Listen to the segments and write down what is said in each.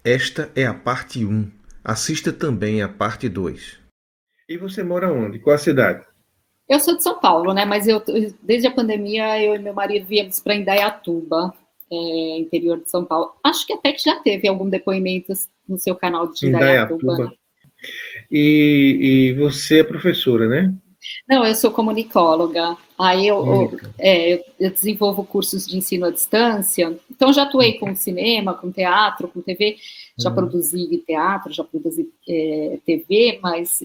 Esta é a parte 1. Assista também a parte 2. E você mora onde? Qual a cidade? Eu sou de São Paulo, né? Mas desde a pandemia, eu e meu marido viemos para Indaiatuba, interior de São Paulo. Acho que até que já teve algum depoimento no seu canal de Indaiatuba, né? Indaiatuba. E você é professora, né? Não, eu sou comunicóloga. Aí Comunica. eu desenvolvo cursos de ensino à distância. Então, já atuei com cinema, com teatro, com TV. Já produzi teatro, já produzi TV, mas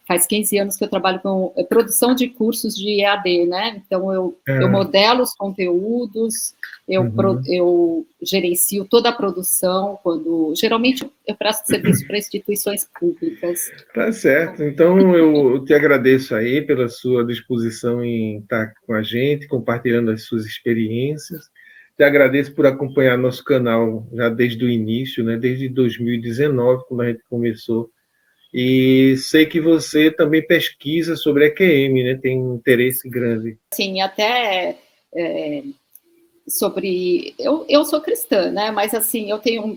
faz 15 anos que eu trabalho com produção de cursos de EAD, né? Então, eu modelo os conteúdos, eu gerencio toda a produção, geralmente eu presto serviço para instituições públicas. Tá certo. Então, eu te agradeço aí pela sua disposição em estar com a gente, compartilhando as suas experiências. Te agradeço por acompanhar nosso canal já desde o início, né? Desde 2019, quando a gente começou. E sei que você também pesquisa sobre EQM, né? Tem um interesse grande. Sim, até sobre... Eu sou cristã, né? Mas, assim,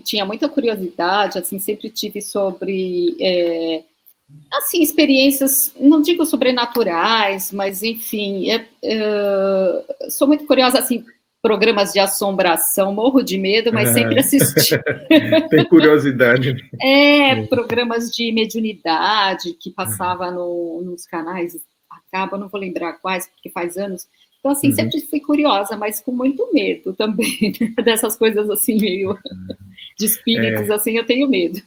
tinha muita curiosidade, assim, sempre tive sobre... assim, experiências, não digo sobrenaturais, mas, enfim, sou muito curiosa, assim, programas de assombração, morro de medo, mas sempre assisti. Tem curiosidade. Programas de mediunidade que passava nos canais, acaba, não vou lembrar quais, porque faz anos. Então, assim, sempre fui curiosa, mas com muito medo também, né? Dessas coisas, assim, meio de espíritos, assim, eu tenho medo.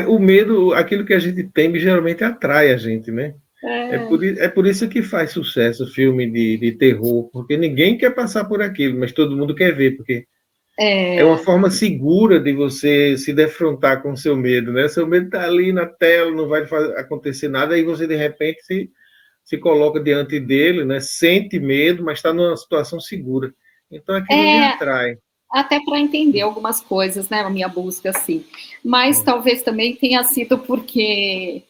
O medo, aquilo que a gente teme, geralmente atrai a gente, né? É por isso que faz sucesso o filme de terror, porque ninguém quer passar por aquilo, mas todo mundo quer ver, porque é uma forma segura de você se defrontar com o seu medo, né? Seu medo está ali na tela, não vai acontecer nada, aí você, de repente, se coloca diante dele, né? Sente medo, mas está numa situação segura. Então, aquilo lhe atrai. Até para entender algumas coisas, né, a minha busca, assim. Mas talvez também tenha sido porque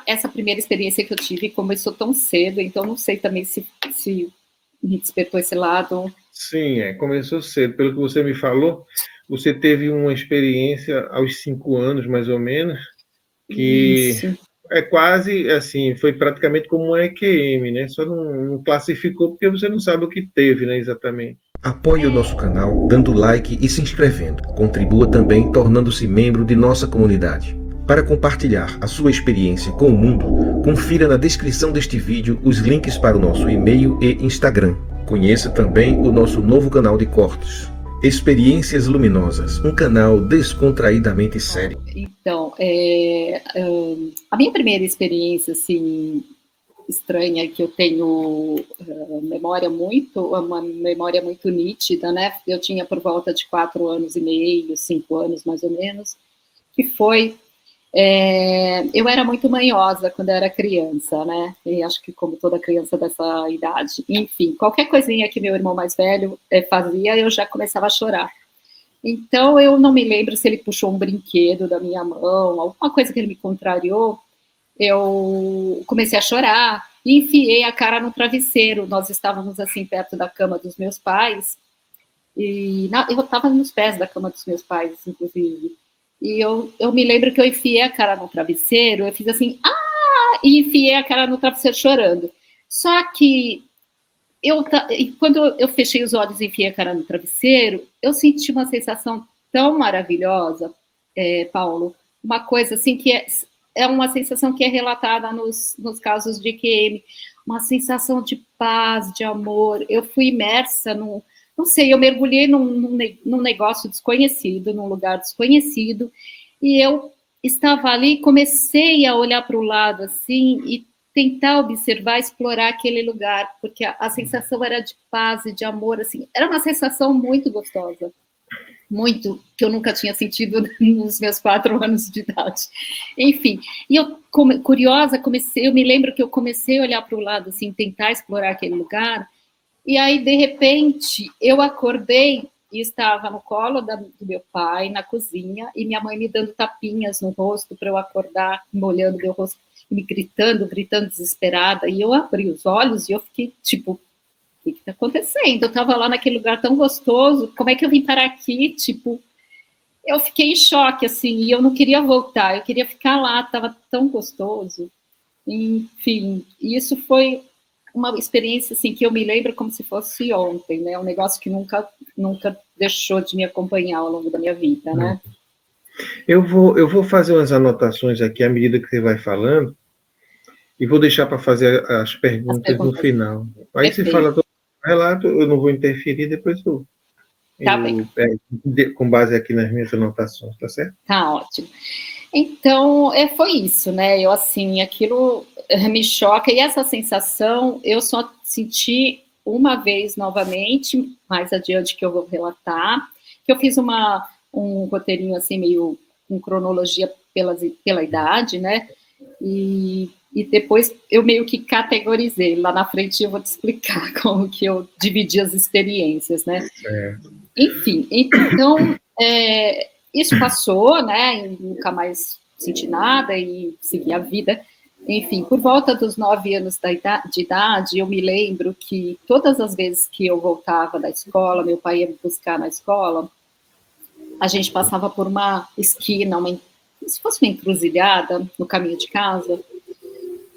essa primeira experiência que eu tive começou tão cedo, então não sei também se me despertou esse lado. Sim, começou cedo. Pelo que você me falou, você teve uma experiência aos 5 anos, mais ou menos, que Isso. é quase assim, foi praticamente como um EQM, né? Só não classificou porque você não sabe o que teve, né, exatamente. Apoie o nosso canal dando like e se inscrevendo. Contribua também tornando-se membro de nossa comunidade. Para compartilhar a sua experiência com o mundo, confira na descrição deste vídeo os links para o nosso e-mail e Instagram. Conheça também o nosso novo canal de cortes. Experiências Luminosas, um canal descontraídamente sério. Então, a minha primeira experiência, assim, estranha, que eu tenho uma memória muito nítida, né? Eu tinha por volta de 4 anos e meio, 5 anos, mais ou menos, que foi... eu era muito manhosa quando eu era criança, né? E acho que como toda criança dessa idade. Enfim, qualquer coisinha que meu irmão mais velho fazia, eu já começava a chorar. Então, eu não me lembro se ele puxou um brinquedo da minha mão, alguma coisa que ele me contrariou, eu comecei a chorar e enfiei a cara no travesseiro. Nós estávamos, assim, perto da cama dos meus pais, e eu estava nos pés da cama dos meus pais, inclusive. E eu me lembro que eu enfiei a cara no travesseiro, eu fiz assim, e enfiei a cara no travesseiro chorando. Só que quando eu fechei os olhos e enfiei a cara no travesseiro, eu senti uma sensação tão maravilhosa, Paulo, uma coisa assim que é uma sensação que é relatada nos casos de QM, uma sensação de paz, de amor. Eu fui imersa não sei, eu mergulhei num negócio desconhecido, num lugar desconhecido, e eu estava ali e comecei a olhar para o lado assim e tentar observar, explorar aquele lugar, porque a sensação era de paz e de amor, assim, era uma sensação muito gostosa, muito, que eu nunca tinha sentido nos meus 4 anos de idade. Enfim, e eu, curiosa, eu me lembro que eu comecei a olhar para o lado, assim, tentar explorar aquele lugar, e aí, de repente, eu acordei e estava no colo do meu pai, na cozinha, e minha mãe me dando tapinhas no rosto para eu acordar, molhando meu rosto, me gritando desesperada, e eu abri os olhos e eu fiquei, tipo, que está acontecendo? Eu estava lá naquele lugar tão gostoso, como é que eu vim parar aqui? Tipo, eu fiquei em choque, assim, e eu não queria voltar, eu queria ficar lá, estava tão gostoso. Enfim, isso foi uma experiência, assim, que eu me lembro como se fosse ontem, né? Um negócio que nunca deixou de me acompanhar ao longo da minha vida, né? Eu vou fazer umas anotações aqui à medida que você vai falando e vou deixar para fazer as perguntas no final. Aí você fala todo o relato, eu não vou interferir, depois com base aqui nas minhas anotações, tá certo? Tá ótimo. Então, foi isso, né? Eu, assim, aquilo me choca, e essa sensação eu só senti uma vez novamente, mais adiante que eu vou relatar, que eu fiz um roteirinho, assim, meio com cronologia pela idade, né? E depois eu meio que categorizei. Lá na frente eu vou te explicar como que eu dividi as experiências, né? Enfim, então, isso passou, né? E nunca mais senti nada e segui a vida. Enfim, por volta dos 9 anos de idade, eu me lembro que todas as vezes que eu voltava da escola, meu pai ia me buscar na escola, a gente passava por uma esquina, se fosse uma encruzilhada no caminho de casa,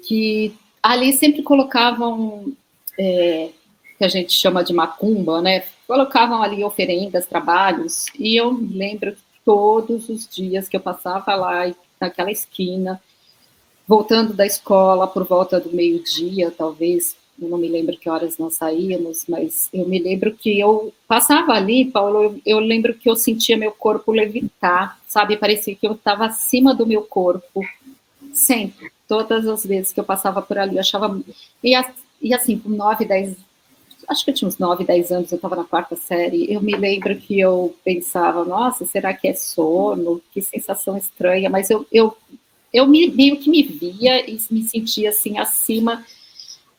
que ali sempre colocavam, que a gente chama de macumba, né? Colocavam ali oferendas, trabalhos, e eu lembro que todos os dias que eu passava lá, naquela esquina, voltando da escola por volta do meio-dia, talvez, eu não me lembro que horas nós saíamos, mas eu me lembro que eu passava ali, Paulo, eu lembro que eu sentia meu corpo levitar, sabe? Parecia que eu estava acima do meu corpo, sempre, todas as vezes que eu passava por ali, eu achava... E assim, com 9, 10... Acho que eu tinha uns 9, 10 anos, eu estava na 4ª série, eu me lembro que eu pensava, nossa, será que é sono? Que sensação estranha, mas eu meio que me via e me sentia, assim, acima,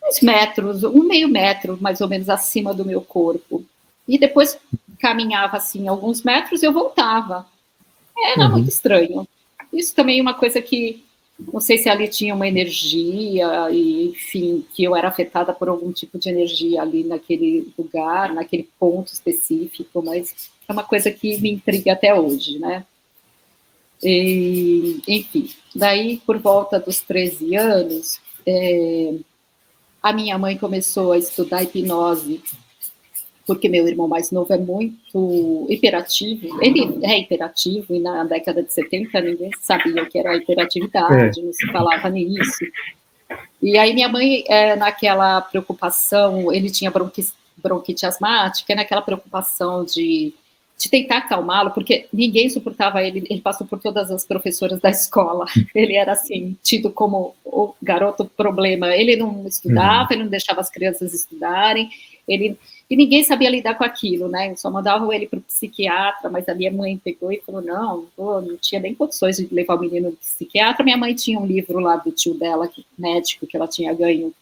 uns metros, meio metro, mais ou menos, acima do meu corpo. E depois caminhava, assim, alguns metros e eu voltava. Era muito estranho. Isso também é uma coisa que, não sei se ali tinha uma energia, e, enfim, que eu era afetada por algum tipo de energia ali naquele lugar, naquele ponto específico, mas é uma coisa que me intriga até hoje, né? E, enfim, daí, por volta dos 13 anos, a minha mãe começou a estudar hipnose, porque meu irmão mais novo é muito hiperativo, ele é hiperativo, e na década de 70 ninguém sabia o que era hiperatividade, não se falava nisso. E aí minha mãe, naquela preocupação, ele tinha bronquite asmática, naquela preocupação de tentar acalmá-lo, porque ninguém suportava ele passou por todas as professoras da escola, ele era assim, tido como o garoto problema, ele não estudava, ele não deixava as crianças estudarem, e ninguém sabia lidar com aquilo, né, só mandavam ele para o psiquiatra, mas a minha mãe pegou e falou, não tinha nem condições de levar o menino no psiquiatra. Minha mãe tinha um livro lá do tio dela, médico, que ela tinha ganho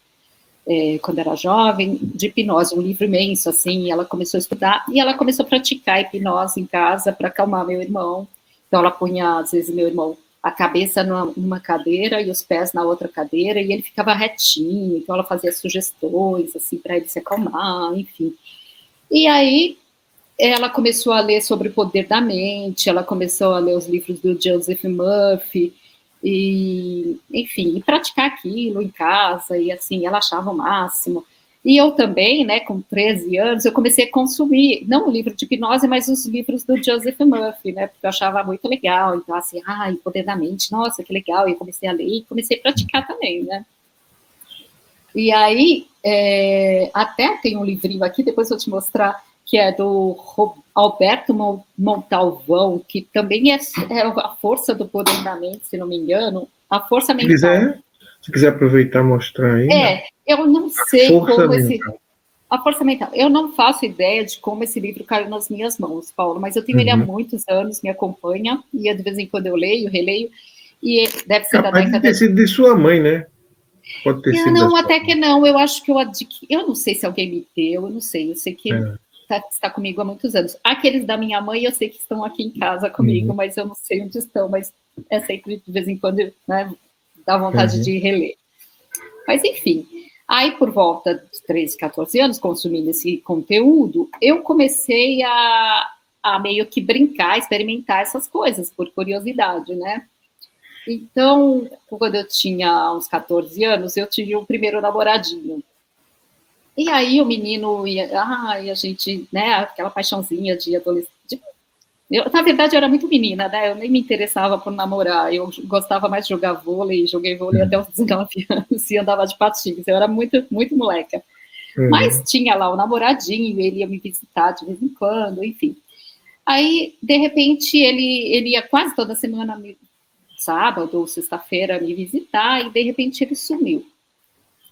quando era jovem, de hipnose, um livro imenso, assim, e ela começou a estudar, e ela começou a praticar hipnose em casa para acalmar meu irmão. Então ela punha, às vezes, meu irmão, a cabeça numa cadeira e os pés na outra cadeira, e ele ficava retinho, então ela fazia sugestões, assim, para ele se acalmar, enfim. E aí ela começou a ler sobre o poder da mente, ela começou a ler os livros do Joseph Murphy, e, enfim, e praticar aquilo em casa, e assim, ela achava o máximo. E eu também, né, com 13 anos, eu comecei a consumir, não o livro de hipnose, mas os livros do Joseph Murphy, né, porque eu achava muito legal, então assim, poder da mente, nossa, que legal, e eu comecei a ler e comecei a praticar também, né. E aí, até tem um livrinho aqui, depois eu vou te mostrar, que é do Alberto Montalvão, que também é a força do poder da mente, se não me engano, a força mental. Se quiser aproveitar e mostrar aí. Eu não sei como a força mental. Eu não faço ideia de como esse livro caiu nas minhas mãos, Paulo, mas eu tenho ele há muitos anos, me acompanha, e de vez em quando eu leio, releio, e deve ser da década... Pode ter sido de sua mãe, né? Pode ter sido não, até que não, eu acho que eu não sei se alguém me deu, eu não sei, eu sei que está comigo há muitos anos. Aqueles da minha mãe eu sei que estão aqui em casa comigo, mas eu não sei onde estão, mas é sempre de vez em quando, né, dá vontade de reler. Mas enfim, Aí, por volta de 13, 14 anos, consumindo esse conteúdo, eu comecei a meio que brincar, experimentar essas coisas, por curiosidade, né? Então, quando eu tinha uns 14 anos, eu tive o primeiro namoradinho. E aí o menino ia, e a gente, né, aquela paixãozinha de adolescente. Na verdade, eu era muito menina, né? Eu nem me interessava por namorar. Eu gostava mais de jogar vôlei, joguei vôlei até os 19 anos e andava de patins. Eu era muito, muito moleca. Mas tinha lá o namoradinho, ele ia me visitar de vez em quando, enfim. Aí, de repente, ele ia quase toda semana, sábado ou sexta-feira, me visitar, e de repente ele sumiu.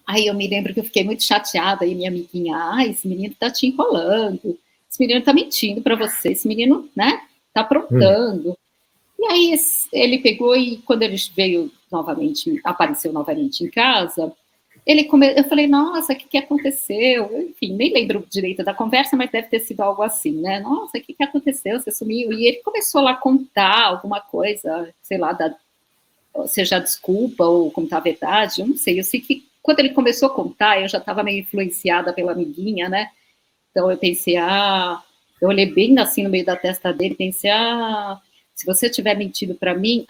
Aí eu me lembro que eu fiquei muito chateada, e minha amiguinha, esse menino tá te enrolando, esse menino tá mentindo para você, esse menino, né, tá aprontando. E aí ele pegou e quando ele veio novamente, apareceu novamente em casa, eu falei, nossa, o que aconteceu? Enfim, nem lembro direito da conversa, mas deve ter sido algo assim, né? Nossa, o que aconteceu? Você sumiu? E ele começou lá a contar alguma coisa, sei lá, seja desculpa ou contar a verdade, eu não sei. Eu sei que quando ele começou a contar, eu já estava meio influenciada pela amiguinha, né? Então eu pensei, eu olhei bem assim no meio da testa dele, pensei, se você tiver mentido para mim,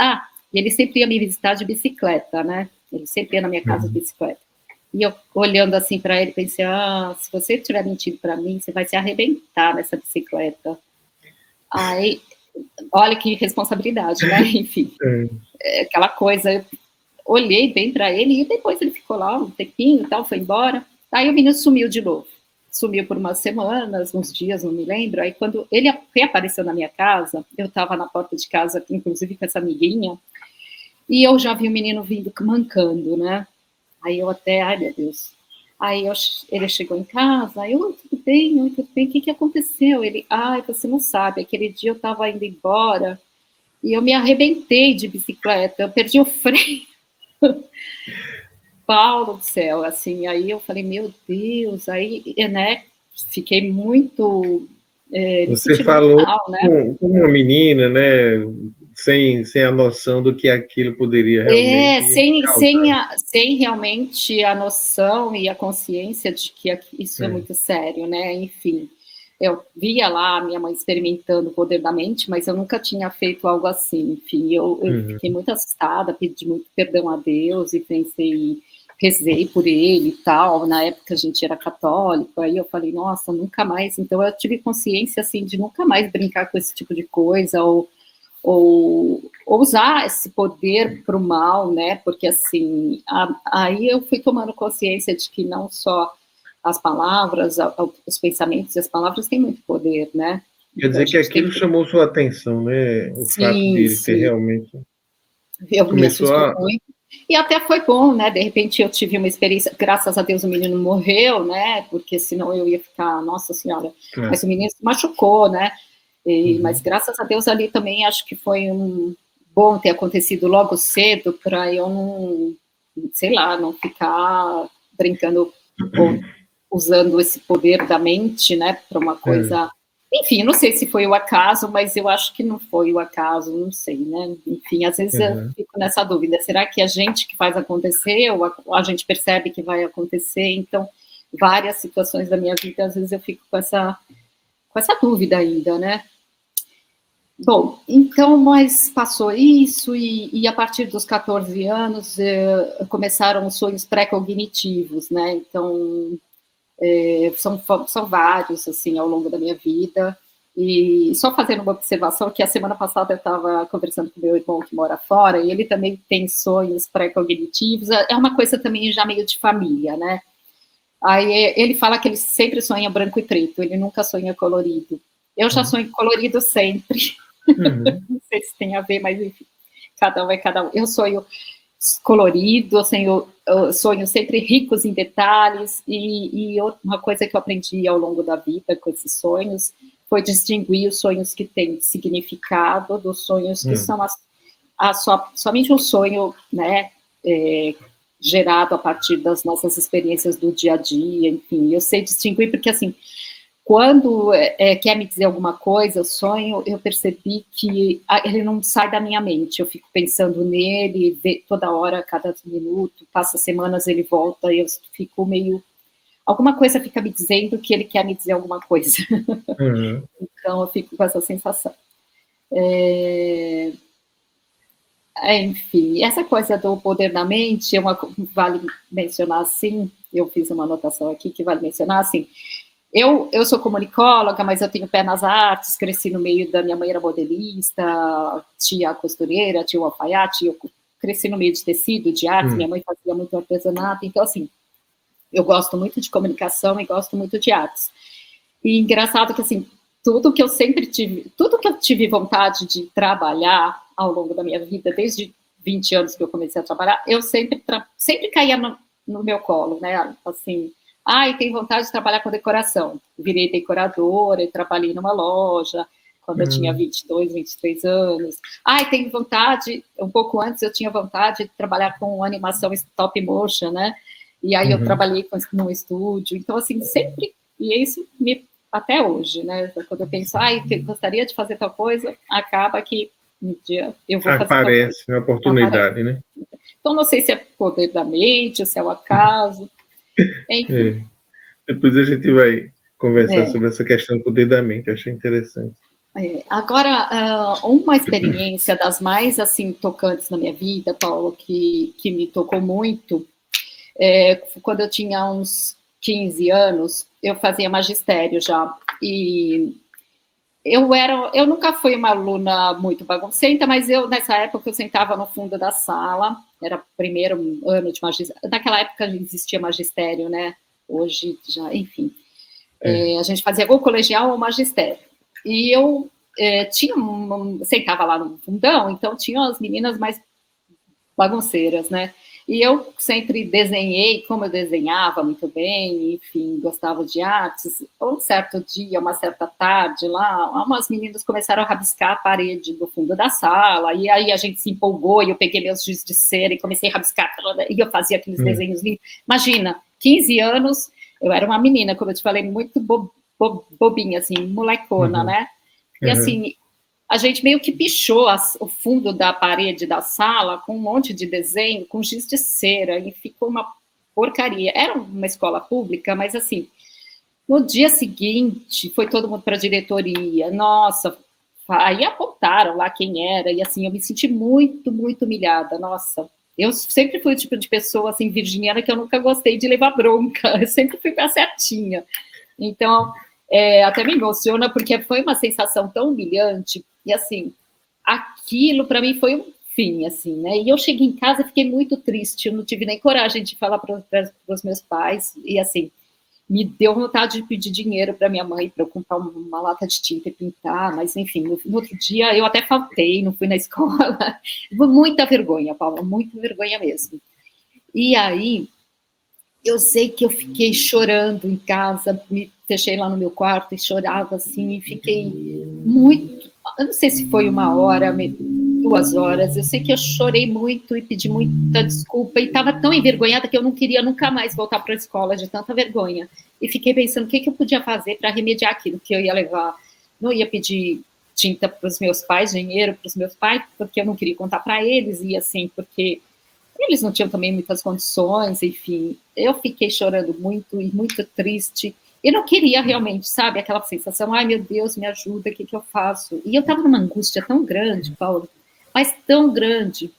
e ele sempre ia me visitar de bicicleta, né? Ele sempre ia na minha casa de bicicleta. E eu, olhando assim para ele, pensei, se você tiver mentido para mim, você vai se arrebentar nessa bicicleta. Aí, olha que responsabilidade, né? Enfim, aquela coisa, eu olhei bem para ele, e depois ele ficou lá um tempinho e tal, foi embora. Aí o menino sumiu de novo. Sumiu por umas semanas, uns dias, não me lembro. Aí quando ele reapareceu na minha casa, eu estava na porta de casa, inclusive com essa amiguinha, e eu já vi o menino vindo mancando, né? Aí eu até, ai meu Deus. Aí ele chegou em casa, aí eu, tudo bem, o que aconteceu? Ele, você não sabe, aquele dia eu estava indo embora e eu me arrebentei de bicicleta, eu perdi o freio. Paulo do céu, assim, aí eu falei, meu Deus, aí, né, fiquei muito... Você falou mal, né? Com uma menina, né, sem a noção do que aquilo poderia realmente sem realmente a noção e a consciência de que isso é muito sério, né, enfim. Eu via lá a minha mãe experimentando o poder da mente, mas eu nunca tinha feito algo assim, enfim, eu fiquei muito assustada, pedi muito perdão a Deus e rezei por ele e tal, na época a gente era católico, aí eu falei, nossa, nunca mais, então eu tive consciência, assim, de nunca mais brincar com esse tipo de coisa, ou usar esse poder para o mal, né, porque, assim, aí eu fui tomando consciência de que não só as palavras, os pensamentos e as palavras têm muito poder, né. Quer dizer que aquilo chamou sua atenção, né, o fato de ele ter realmente... Eu me assustou muito. E até foi bom, né? De repente eu tive uma experiência, graças a Deus o menino morreu, né? Porque senão eu ia ficar, nossa senhora, mas o menino se machucou, né? Mas graças a Deus ali também acho que foi bom ter acontecido logo cedo para eu não, sei lá, não ficar brincando ou usando esse poder da mente, né? Para uma coisa... Enfim, não sei se foi o acaso, mas eu acho que não foi o acaso, não sei, né? Enfim, às vezes eu fico nessa dúvida. Será que a gente que faz acontecer ou a gente percebe que vai acontecer? Então, várias situações da minha vida, às vezes eu fico com essa dúvida ainda, né? Bom, então, mas passou isso e a partir dos 14 anos começaram os sonhos pré-cognitivos, né? Então... são vários, assim, ao longo da minha vida, e só fazendo uma observação, que a semana passada eu estava conversando com meu irmão que mora fora, e ele também tem sonhos pré-cognitivos, é uma coisa também já meio de família, né, aí ele fala que ele sempre sonha branco e preto, ele nunca sonha colorido, eu já sonho colorido sempre, não sei se tem a ver, mas enfim, cada um é cada um, eu sonho colorido, sonhos sempre ricos em detalhes, e uma coisa que eu aprendi ao longo da vida com esses sonhos foi distinguir os sonhos que têm significado dos sonhos que são somente um sonho, né, gerado a partir das nossas experiências do dia a dia, enfim, eu sei distinguir porque, assim, quando quer me dizer alguma coisa, o sonho, eu percebi que ele não sai da minha mente. Eu fico pensando nele, toda hora, cada minuto, passa semanas, ele volta, e eu fico meio... Alguma coisa fica me dizendo que ele quer me dizer alguma coisa. Uhum. Então, eu fico com essa sensação. Enfim, essa coisa do poder da mente, vale mencionar assim, eu fiz uma anotação aqui que vale mencionar assim, eu sou comunicóloga, mas eu tenho pé nas artes, cresci no meio da minha mãe era modelista, tia costureira, tia alfaiate, eu cresci no meio de tecido, de artes, minha mãe fazia muito artesanato, então assim, eu gosto muito de comunicação e gosto muito de artes. E engraçado que assim, tudo que eu tive vontade de trabalhar ao longo da minha vida, desde 20 anos que eu comecei a trabalhar, eu sempre caía no meu colo, né, assim... tenho vontade de trabalhar com decoração. Virei decoradora e trabalhei numa loja quando eu tinha 22, 23 anos. Tenho vontade, um pouco antes eu tinha vontade de trabalhar com animação stop motion, né? E aí eu trabalhei num estúdio. Então, assim, sempre... E é isso até hoje, né? Quando eu penso, eu gostaria de fazer tal coisa, acaba que um dia eu vou fazer Aparece uma oportunidade, né? Então, não sei se é poder da mente, se é o acaso... Enfim. Depois a gente vai conversar sobre essa questão do poder da mente, eu achei interessante. Agora, uma experiência das mais assim tocantes na minha vida, Paulo, que me tocou muito, quando eu tinha uns 15 anos, eu fazia magistério já, e eu nunca fui uma aluna muito baguncenta, mas nessa época, eu sentava no fundo da sala, era primeiro ano de magistério, naquela época existia magistério, né? Hoje já, enfim. A gente fazia ou colegial ou magistério. E eu sentava lá no fundão, então tinha as meninas mais bagunceiras, né? E eu sempre desenhei, como eu desenhava muito bem, enfim, gostava de artes. Um certo dia, uma certa tarde lá, umas meninas começaram a rabiscar a parede do fundo da sala, e aí a gente se empolgou, e eu peguei meus giz de cera e comecei a rabiscar, e eu fazia aqueles desenhos lindos. Imagina, 15 anos, eu era uma menina, como eu te falei, muito bobinha, assim, molecona, né? E assim... A gente meio que pichou o fundo da parede da sala com um monte de desenho, com giz de cera, e ficou uma porcaria. Era uma escola pública, mas assim, no dia seguinte, foi todo mundo para a diretoria, nossa, aí apontaram lá quem era, e assim, eu me senti muito, muito humilhada, nossa. Eu sempre fui o tipo de pessoa, assim, virginiana, que eu nunca gostei de levar bronca, eu sempre fui para certinha. Então... até me emociona, porque foi uma sensação tão humilhante, e assim, aquilo para mim foi um fim, assim, né, e eu cheguei em casa e fiquei muito triste, eu não tive nem coragem de falar para os meus pais, e assim, me deu vontade de pedir dinheiro para minha mãe, para eu comprar uma lata de tinta e pintar, mas enfim, no outro dia eu até faltei, não fui na escola, muita vergonha, Paula, muita vergonha mesmo. E aí, eu sei que eu fiquei chorando em casa, me fechei lá no meu quarto e chorava assim, e fiquei muito, eu não sei se foi 1 hora, 2 horas, eu sei que eu chorei muito e pedi muita desculpa, e estava tão envergonhada que eu não queria nunca mais voltar para a escola de tanta vergonha, e fiquei pensando o que eu podia fazer para remediar aquilo, que eu ia levar, não ia pedir tinta para os meus pais, dinheiro para os meus pais, porque eu não queria contar para eles, e assim, porque... eles não tinham também muitas condições, enfim, eu fiquei chorando muito e muito triste, e não queria realmente, sabe, aquela sensação, ai meu Deus, me ajuda, o que eu faço? E eu estava numa angústia tão grande, Paulo, mas tão grande,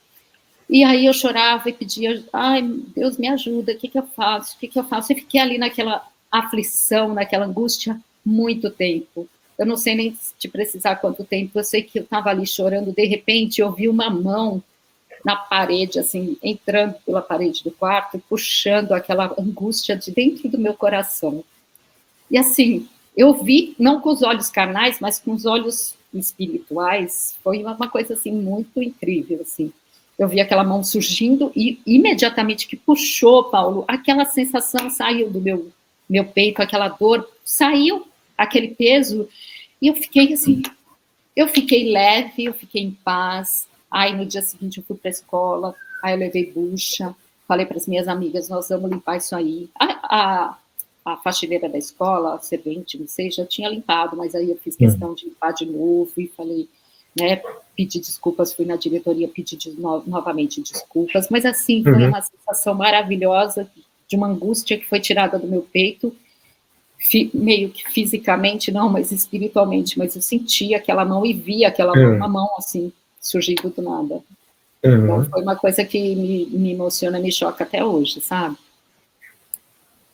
e aí eu chorava e pedia, ai Deus, me ajuda, o que eu faço? O que eu faço? E fiquei ali naquela aflição, naquela angústia, muito tempo. Eu não sei nem te precisar quanto tempo, eu sei que eu estava ali chorando, de repente eu vi uma mão na parede, assim, entrando pela parede do quarto e puxando aquela angústia de dentro do meu coração. E assim, eu vi, não com os olhos carnais, mas com os olhos espirituais, foi uma coisa, assim, muito incrível, assim. Eu vi aquela mão surgindo e imediatamente que puxou, Paulo, aquela sensação saiu do meu peito, aquela dor, saiu aquele peso, e eu fiquei assim, eu fiquei leve, eu fiquei em paz. Aí, no dia seguinte, eu fui para a escola, aí eu levei bucha, falei para as minhas amigas, nós vamos limpar isso aí. a faxineira da escola, a servente, não sei, já tinha limpado, mas aí eu fiz questão de limpar de novo e falei, né, pedi desculpas, fui na diretoria pedir novamente desculpas, mas assim, foi uma sensação maravilhosa, de uma angústia que foi tirada do meu peito, meio que fisicamente, não, mas espiritualmente, mas eu sentia aquela mão e via aquela mão, uma mão assim, surgindo do nada. Então foi uma coisa que me emociona, me choca até hoje, sabe?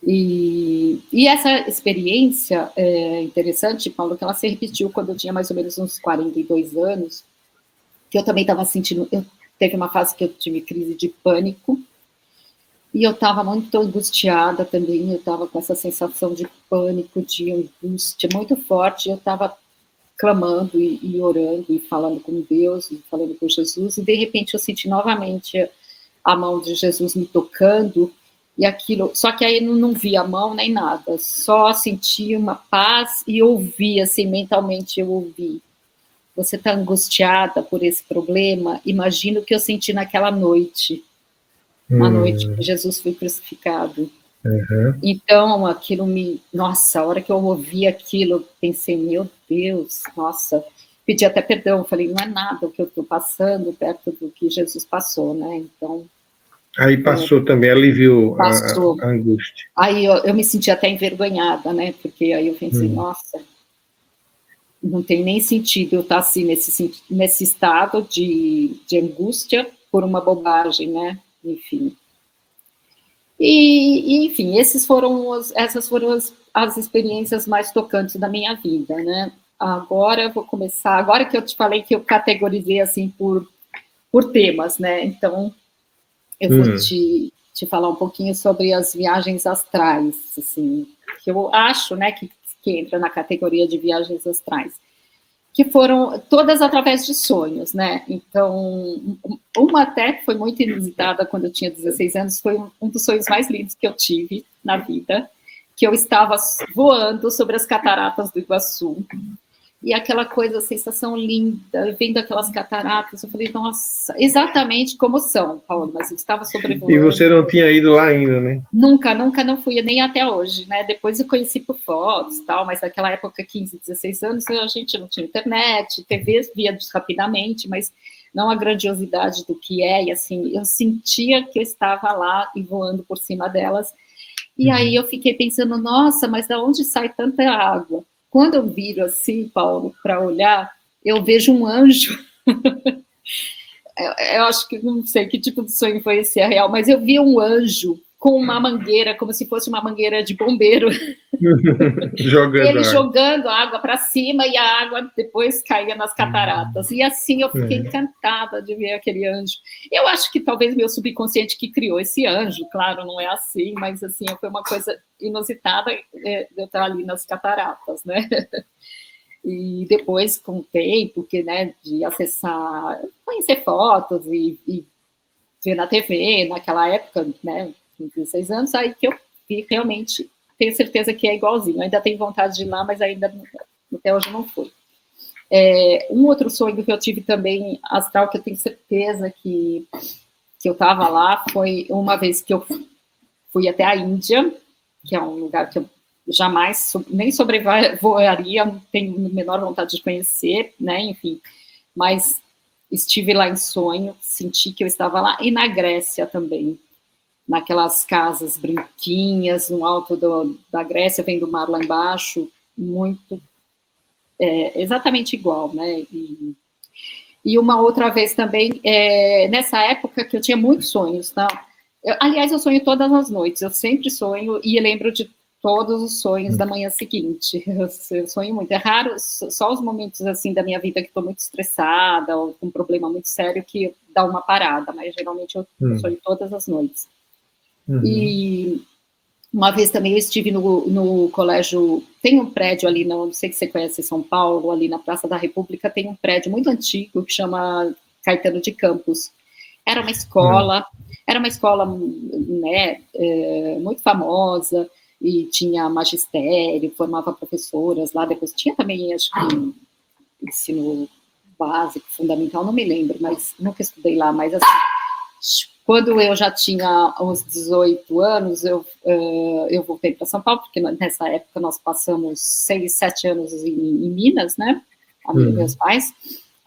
E essa experiência é interessante, Paulo, que ela se repetiu quando eu tinha mais ou menos uns 42 anos, que eu também estava sentindo, teve uma fase que eu tive crise de pânico, e eu estava muito angustiada também, eu estava com essa sensação de pânico, de angústia muito forte, eu estava clamando e orando, e falando com Deus, e falando com Jesus, e de repente eu senti novamente a mão de Jesus me tocando, e aquilo, só que aí não vi a mão nem nada, só senti uma paz e ouvi, assim, mentalmente eu ouvi. Você está angustiada por esse problema? Imagina o que eu senti naquela noite, na noite que Jesus foi crucificado. Então, aquilo nossa, a hora que eu ouvi aquilo, eu pensei, meu Deus, nossa, pedi até perdão, falei, não é nada o que eu estou passando perto do que Jesus passou, né, então... Aí passou também, aliviou a angústia. Aí eu me senti até envergonhada, né, porque aí eu pensei, nossa, não tem nem sentido eu estar assim, nesse estado de angústia por uma bobagem, né, enfim. Enfim, essas foram as experiências mais tocantes da minha vida, né. Agora eu vou começar, agora que eu te falei que eu categorizei, assim, por temas, né, então... Eu vou te falar um pouquinho sobre as viagens astrais, assim, que eu acho, né, que entra na categoria de viagens astrais, que foram todas através de sonhos, né, então, uma até que foi muito inusitada quando eu tinha 16 anos, foi um dos sonhos mais lindos que eu tive na vida, que eu estava voando sobre as cataratas do Iguaçu, e aquela coisa, a sensação linda, vendo aquelas cataratas, eu falei, nossa, exatamente como são, Paulo, mas eu estava sobrevoando. E você não tinha ido lá ainda, né? Nunca não fui, nem até hoje, né, depois eu conheci por fotos e tal, mas naquela época, 15, 16 anos, a gente não tinha internet, TV via rapidamente, mas não a grandiosidade do que é, e assim, eu sentia que eu estava lá e voando por cima delas, e aí eu fiquei pensando, nossa, mas da onde sai tanta água? Quando eu viro assim, Paulo, para olhar, eu vejo um anjo. Eu acho que não sei que tipo de sonho foi esse, é real, mas eu vi um anjo com uma mangueira, como se fosse uma mangueira de bombeiro. Ele jogando água para cima e a água depois caía nas cataratas. E assim eu fiquei encantada de ver aquele anjo. Eu acho que talvez meu subconsciente que criou esse anjo, claro, não é assim, mas assim, foi uma coisa inusitada de eu estar ali nas cataratas, né? E depois, com o tempo, né, de acessar, conhecer fotos e ver na TV, naquela época, né, com 16 anos, aí que eu vi realmente, tenho certeza que é igualzinho. Ainda tenho vontade de ir lá, mas ainda até hoje não fui. Um outro sonho que eu tive também, astral, que eu tenho certeza que eu estava lá, foi uma vez que eu fui até a Índia, que é um lugar que eu jamais, nem sobrevoaria, não tenho a menor vontade de conhecer, né, enfim, mas estive lá em sonho, senti que eu estava lá, e na Grécia também, naquelas casas branquinhas, no alto da Grécia, vendo o mar lá embaixo, muito, exatamente igual, né, e uma outra vez também, nessa época que eu tinha muitos sonhos, tá? Aliás, eu sonho todas as noites, eu sempre sonho, e lembro de todos os sonhos da manhã seguinte, eu sonho muito, é raro, só os momentos assim da minha vida que estou muito estressada, ou com um problema muito sério, que dá uma parada, mas geralmente eu sonho todas as noites. E uma vez também eu estive no colégio, tem um prédio ali, não sei se você conhece São Paulo, ali na Praça da República, tem um prédio muito antigo que chama Caetano de Campos. Era uma escola, né, muito famosa, e tinha magistério, formava professoras lá, depois tinha também, acho que, ensino básico, fundamental, não me lembro, mas nunca estudei lá, mas assim, Quando eu já tinha uns 18 anos, eu voltei para São Paulo, porque nessa época nós passamos 6, 7 anos em Minas, né? Meus pais.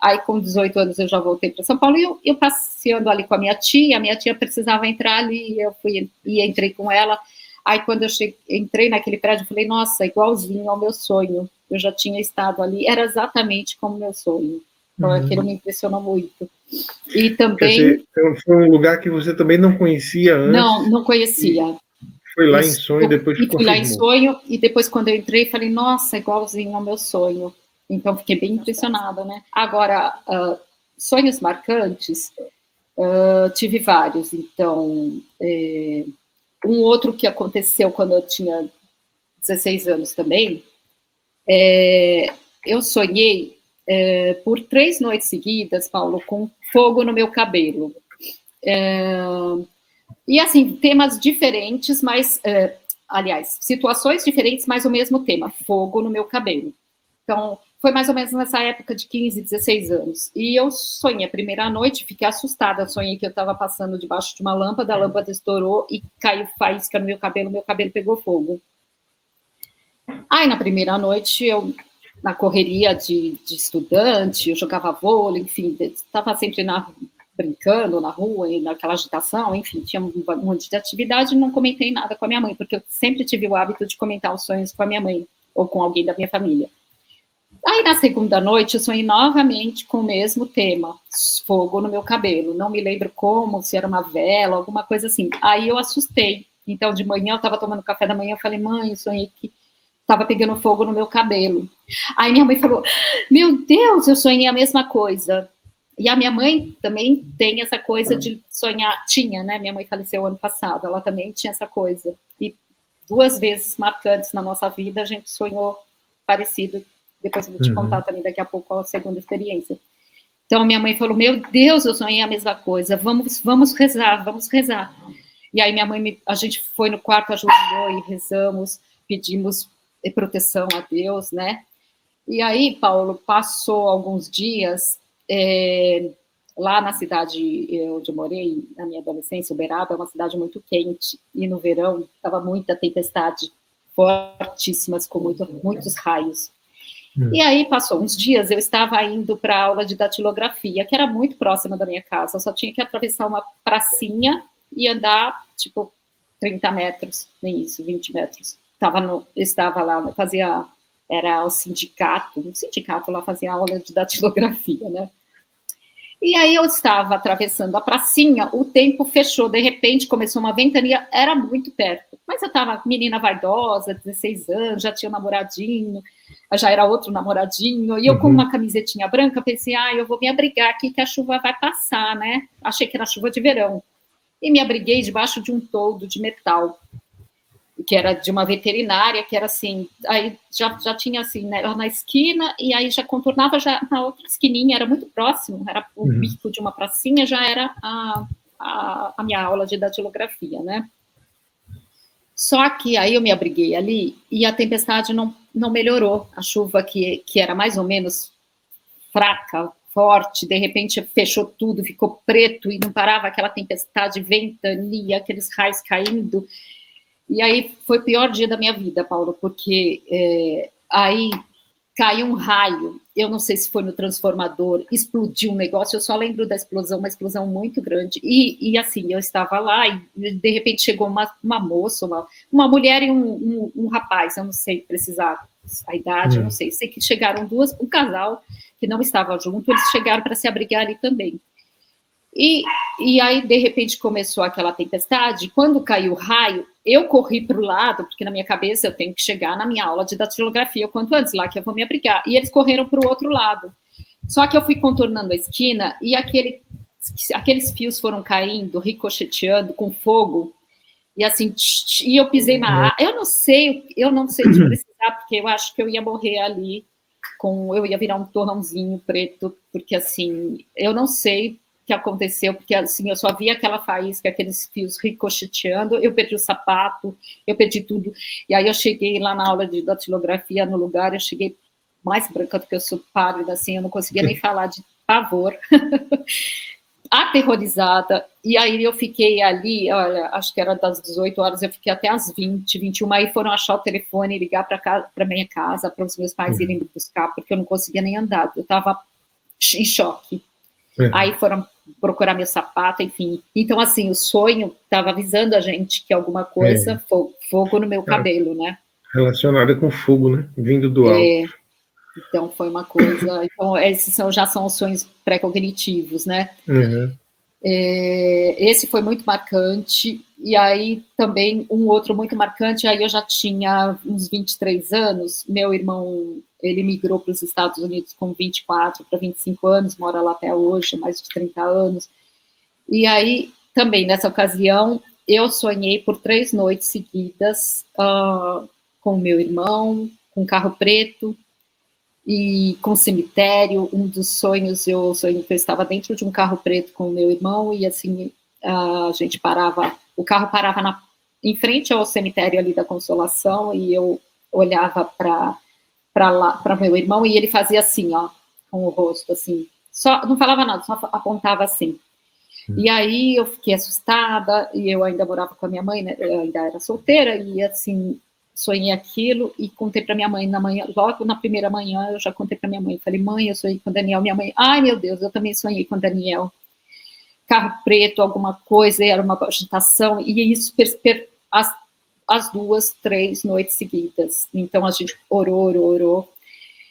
Aí, com 18 anos, eu já voltei para São Paulo e eu passeando ali com a minha tia precisava entrar ali, eu fui e entrei com ela. Aí, quando eu entrei naquele prédio, eu falei, nossa, igualzinho ao meu sonho. Eu já tinha estado ali, era exatamente como meu sonho. Então, aquilo me impressionou muito. E também... Quer dizer, foi um lugar que você também não conhecia antes? Não conhecia. Foi lá em sonho e depois confirmou. Fui lá em sonho e depois, quando eu entrei, falei, nossa, igualzinho ao meu sonho. Então, fiquei bem impressionada, né? Agora, sonhos marcantes, tive vários. Então, um outro que aconteceu quando eu tinha 16 anos também, eu sonhei por 3 noites seguidas, Paulo, com fogo no meu cabelo. E, assim, temas diferentes, mas, aliás, situações diferentes, mas o mesmo tema, fogo no meu cabelo. Então, foi mais ou menos nessa época de 15, 16 anos. E eu sonhei a primeira noite, fiquei assustada. Sonhei que eu estava passando debaixo de uma lâmpada, a lâmpada estourou e caiu faísca no meu cabelo pegou fogo. Aí, na primeira noite, eu, na correria de estudante, eu jogava vôlei, enfim, estava sempre brincando na rua, e naquela agitação, enfim, tinha um monte de atividade e não comentei nada com a minha mãe, porque eu sempre tive o hábito de comentar os sonhos com a minha mãe, ou com alguém da minha família. Aí, na segunda noite, eu sonhei novamente com o mesmo tema, fogo no meu cabelo. Não me lembro como, se era uma vela, alguma coisa assim. Aí eu assustei. Então, de manhã, eu estava tomando café da manhã, eu falei, mãe, eu sonhei que estava pegando fogo no meu cabelo. Aí minha mãe falou, meu Deus, eu sonhei a mesma coisa. E a minha mãe também tem essa coisa de sonhar, tinha, né? Minha mãe faleceu ano passado, ela também tinha essa coisa. E 2 vezes marcantes na nossa vida, a gente sonhou parecido. Depois eu vou te contar também daqui a pouco a segunda experiência. Então, minha mãe falou, meu Deus, eu sonhei a mesma coisa, vamos rezar, vamos rezar. E aí minha mãe, a gente foi no quarto, ajoelhou e rezamos, pedimos proteção a Deus, né? E aí, Paulo, passou alguns dias, lá na cidade onde eu morei, na minha adolescência, Uberaba, é uma cidade muito quente, e no verão estava muita tempestade, fortíssimas, com muitos raios. E aí, passou uns dias, eu estava indo para a aula de datilografia, que era muito próxima da minha casa, eu só tinha que atravessar uma pracinha e andar, tipo, 30 metros, nem isso, 20 metros. Estava lá, era o sindicato, lá fazia aula de datilografia, né? E aí eu estava atravessando a pracinha, o tempo fechou, de repente começou uma ventania, era muito perto. Mas eu estava menina vaidosa, 16 anos, já tinha um namoradinho, já era outro namoradinho, e eu com uma camisetinha branca pensei, eu vou me abrigar aqui que a chuva vai passar, né? Achei que era chuva de verão. E me abriguei debaixo de um toldo de metal, que era de uma veterinária, que era assim, aí já tinha assim, né, na esquina, e aí já contornava já na outra esquininha, era muito próximo, era o bico de uma pracinha, já era a minha aula de datilografia, né? Só que aí eu me abriguei ali, e a tempestade não melhorou, a chuva que era mais ou menos fraca, forte, de repente fechou tudo, ficou preto, e não parava aquela tempestade, ventania, aqueles raios caindo. E aí foi o pior dia da minha vida, Paulo, porque aí caiu um raio, eu não sei se foi no transformador, explodiu um negócio, eu só lembro da explosão, uma explosão muito grande, e assim, eu estava lá, e de repente chegou uma moça, uma mulher e um rapaz, eu não sei precisar a idade, eu não sei que chegaram um casal que não estava junto, eles chegaram para se abrigar ali também. E aí, de repente, começou aquela tempestade. Quando caiu o raio, eu corri para o lado, porque na minha cabeça eu tenho que chegar na minha aula de datilografia o quanto antes, lá que eu vou me abrigar. E eles correram para o outro lado. Só que eu fui contornando a esquina e aqueles fios foram caindo, ricocheteando, com fogo. E assim, e eu pisei na água. Eu não sei de precisar, porque eu acho que eu ia morrer ali. Eu ia virar um torrãozinho preto, porque assim, eu não sei que aconteceu, porque assim, eu só via aquela faísca, aqueles fios ricocheteando, eu perdi o sapato, eu perdi tudo, e aí eu cheguei lá na aula de datilografia, no lugar, eu cheguei mais branca do que eu sou pálida, assim, eu não conseguia nem falar de pavor, aterrorizada, e aí eu fiquei ali, olha, acho que era das 18 horas, eu fiquei até às 20, 21, aí foram achar o telefone e ligar para minha casa, para os meus pais irem me buscar, porque eu não conseguia nem andar, eu estava em choque. Aí foram procurar meu sapato, enfim. Então, assim, o sonho estava avisando a gente que alguma coisa, fogo no meu cabelo, né? Relacionada com fogo, né? Vindo do alto. Então, foi uma coisa... Então, esses já são os sonhos pré-cognitivos, né? Esse foi muito marcante. E aí, também, um outro muito marcante, aí eu já tinha uns 23 anos, meu irmão, ele migrou para os Estados Unidos com 24 para 25 anos, mora lá até hoje, mais de 30 anos. E aí, também, nessa ocasião, eu sonhei por 3 noites seguidas com meu irmão, com carro preto, e com cemitério. Um dos sonhos, eu sonhei que eu estava dentro de um carro preto com o meu irmão, e assim, a gente parava, o carro parava em frente ao cemitério ali da Consolação, e eu olhava para meu irmão, e ele fazia assim, ó, com o rosto, assim, só, não falava nada, só apontava assim. E aí eu fiquei assustada, e eu ainda morava com a minha mãe, né, eu ainda era solteira, e assim, sonhei aquilo e contei para minha mãe na manhã, logo na primeira manhã eu já contei para minha mãe, falei, mãe, eu sonhei com o Daniel, minha mãe, ai meu Deus, eu também sonhei com o Daniel, carro preto, alguma coisa, era uma agitação, e isso as 2, 3 noites seguidas, então a gente orou.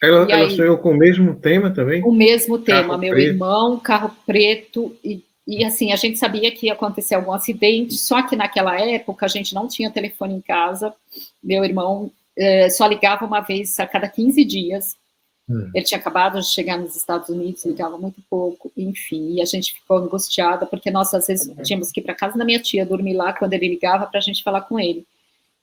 Ela sonhou com o mesmo tema também? O mesmo tema, carro meu preto. irmão, carro preto, e assim, a gente sabia que ia acontecer algum acidente, só que naquela época a gente não tinha telefone em casa, meu irmão só ligava uma vez a cada 15 dias, ele tinha acabado de chegar nos Estados Unidos, ligava muito pouco, enfim, e a gente ficou angustiada, porque nós às vezes tínhamos que ir para casa da minha tia, dormir lá quando ele ligava para a gente falar com ele,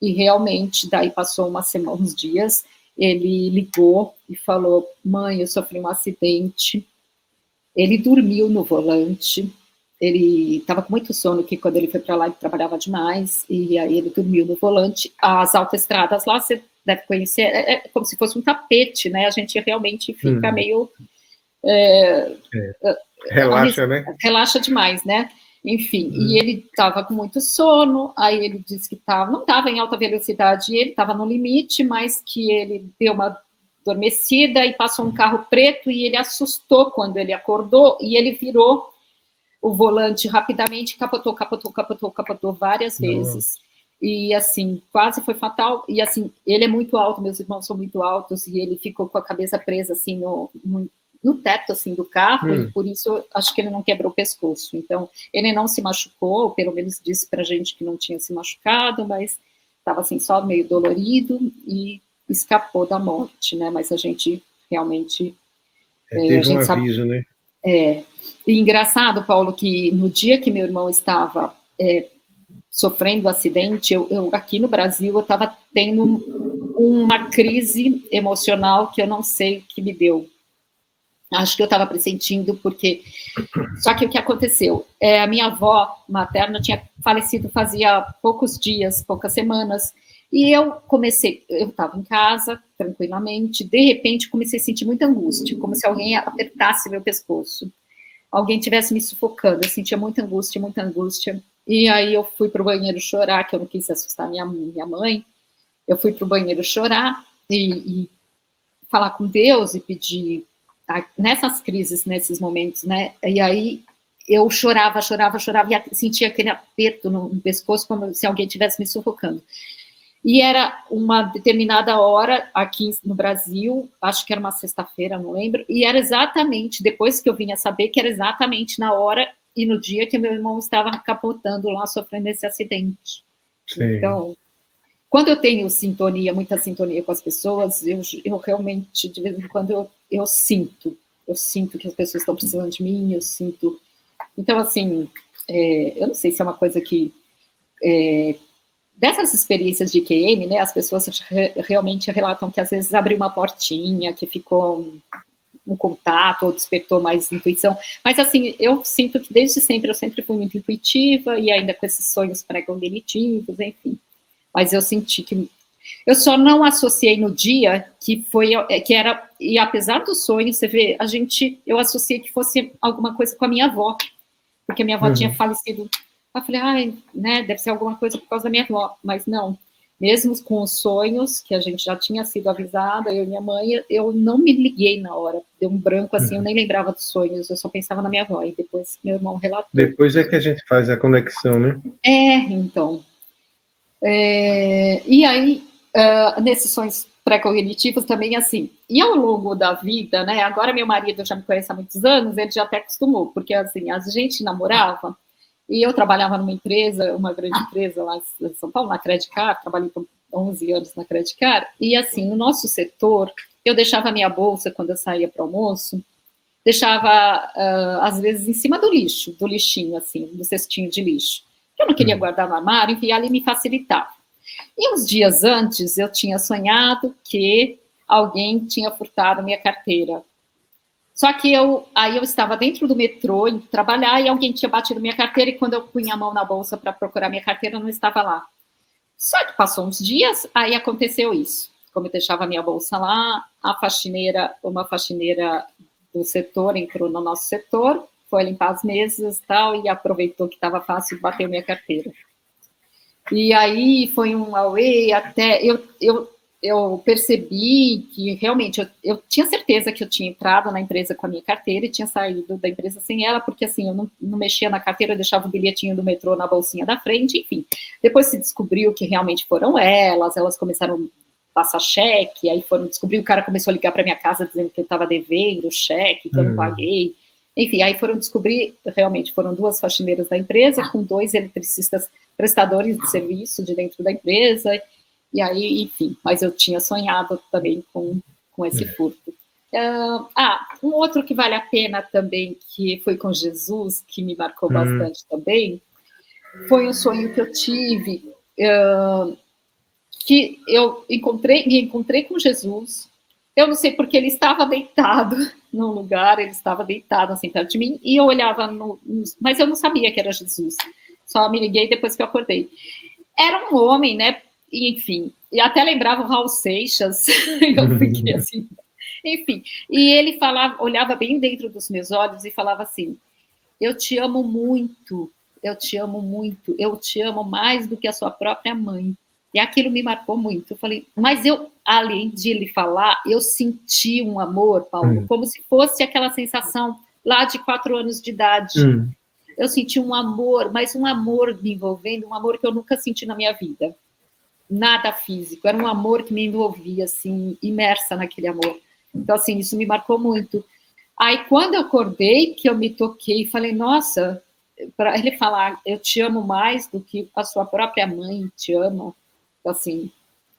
e realmente, daí passou uns dias, ele ligou e falou, mãe, eu sofri um acidente, ele dormiu no volante, ele estava com muito sono, que quando ele foi para lá ele trabalhava demais, e aí ele dormiu no volante. As autoestradas lá, você deve conhecer, é como se fosse um tapete, né? A gente realmente fica meio... Relaxa, né? Relaxa demais, né? Enfim, e ele estava com muito sono, aí ele disse que não estava em alta velocidade, ele estava no limite, mas que ele deu uma adormecida e passou um carro preto e ele assustou quando ele acordou e ele virou o volante rapidamente, capotou várias vezes. E, assim, quase foi fatal. E, assim, ele é muito alto, meus irmãos são muito altos, e ele ficou com a cabeça presa, assim, no teto, assim, do carro, e por isso, acho que ele não quebrou o pescoço. Então, ele não se machucou, pelo menos disse pra gente que não tinha se machucado, mas estava, assim, só meio dolorido e escapou da morte, né? Mas a gente realmente... teve um aviso, né? E engraçado, Paulo, que no dia que meu irmão estava sofrendo um acidente, eu aqui no Brasil, eu estava tendo uma crise emocional que eu não sei o que me deu. Acho que eu estava pressentindo, porque... Só que o que aconteceu? A minha avó materna tinha falecido fazia poucos dias, poucas semanas, e eu estava em casa, tranquilamente, de repente comecei a sentir muita angústia, como se alguém apertasse meu pescoço. Alguém estivesse me sufocando, eu sentia muita angústia, e aí eu fui para o banheiro chorar, que eu não quis assustar minha mãe, eu fui para o banheiro chorar e falar com Deus e pedir, nessas crises, nesses momentos, né, e aí eu chorava, e sentia aquele aperto no pescoço, como se alguém estivesse me sufocando. E era uma determinada hora aqui no Brasil, acho que era uma sexta-feira, não lembro, e era exatamente, depois que eu vinha saber, que era exatamente na hora e no dia que meu irmão estava capotando lá, sofrendo esse acidente. Sim. Então, quando eu tenho muita sintonia com as pessoas, eu realmente, de vez em quando, eu sinto que as pessoas estão precisando de mim, eu sinto... Então, assim, eu não sei se é uma coisa que... dessas experiências de QM, né, as pessoas realmente relatam que às vezes abriu uma portinha, que ficou um contato, ou despertou mais intuição, mas assim, eu sinto que desde sempre, eu sempre fui muito intuitiva, e ainda com esses sonhos pré-cognitivos, enfim, mas eu senti que... Eu só não associei no dia que era, e apesar do sonho, você vê, eu associei que fosse alguma coisa com a minha avó, porque minha avó tinha falecido. Eu falei, ai, né, deve ser alguma coisa por causa da minha avó, mas não. Mesmo com os sonhos, que a gente já tinha sido avisada, eu e minha mãe, eu não me liguei na hora. Deu um branco assim, eu nem lembrava dos sonhos, eu só pensava na minha avó. E depois meu irmão relatou. Depois é que a gente faz a conexão, né? Então. E aí, nesses sonhos pré-cognitivos também, assim, e ao longo da vida, né, agora meu marido já me conhece há muitos anos, ele já até acostumou, porque, assim, a gente namorava, e eu trabalhava numa empresa, uma grande empresa lá em São Paulo, na Credit Card, trabalhei por 11 anos na Credit Card, e, assim, no nosso setor, eu deixava a minha bolsa, quando eu saía para o almoço, deixava, às vezes, em cima do lixo, do lixinho, assim, do cestinho de lixo. Eu não queria guardar no armário, enfim, ali me facilitava. E uns dias antes, eu tinha sonhado que alguém tinha furtado minha carteira. Só que aí eu estava dentro do metrô, indo trabalhar, e alguém tinha batido minha carteira, e quando eu punha a mão na bolsa para procurar minha carteira, não estava lá. Só que passou uns dias, aí aconteceu isso. Como eu deixava a minha bolsa lá, uma faxineira do setor entrou no nosso setor, foi limpar as mesas e tal, e aproveitou que estava fácil e bateu minha carteira. E aí foi um auê, até eu percebi que realmente eu tinha certeza que eu tinha entrado na empresa com a minha carteira e tinha saído da empresa sem ela, porque assim, eu não mexia na carteira, eu deixava o bilhetinho do metrô na bolsinha da frente, enfim. Depois se descobriu que realmente foram elas começaram a passar cheque, aí foram descobrir, o cara começou a ligar para minha casa dizendo que eu estava devendo o cheque, que eu não paguei. Enfim, aí foram descobrir, realmente, foram 2 faxineiras da empresa, com 2 eletricistas prestadores de serviço de dentro da empresa, e aí, enfim, mas eu tinha sonhado também com esse furto. Um outro que vale a pena também, que foi com Jesus, que me marcou bastante também, foi um sonho que eu tive, que eu me encontrei com Jesus. Eu não sei porque ele estava deitado num lugar, ele estava deitado assim perto de mim, e eu olhava, mas eu não sabia que era Jesus. Só me liguei depois que eu acordei. Era um homem, né? Enfim, e até lembrava o Raul Seixas. Eu fiquei assim. Enfim, e ele olhava bem dentro dos meus olhos e falava assim: eu te amo muito, eu te amo muito, eu te amo mais do que a sua própria mãe. E aquilo me marcou muito. Eu falei, mas além de ele falar, eu senti um amor, Paulo, como se fosse aquela sensação lá de 4 anos de idade. Eu senti um amor, mas um amor me envolvendo, um amor que eu nunca senti na minha vida. Nada físico, era um amor que me envolvia, assim, imersa naquele amor. Então, assim, isso me marcou muito. Aí, quando eu acordei, que eu me toquei e falei, nossa, para ele falar, eu te amo mais do que a sua própria mãe te ama. Então, assim,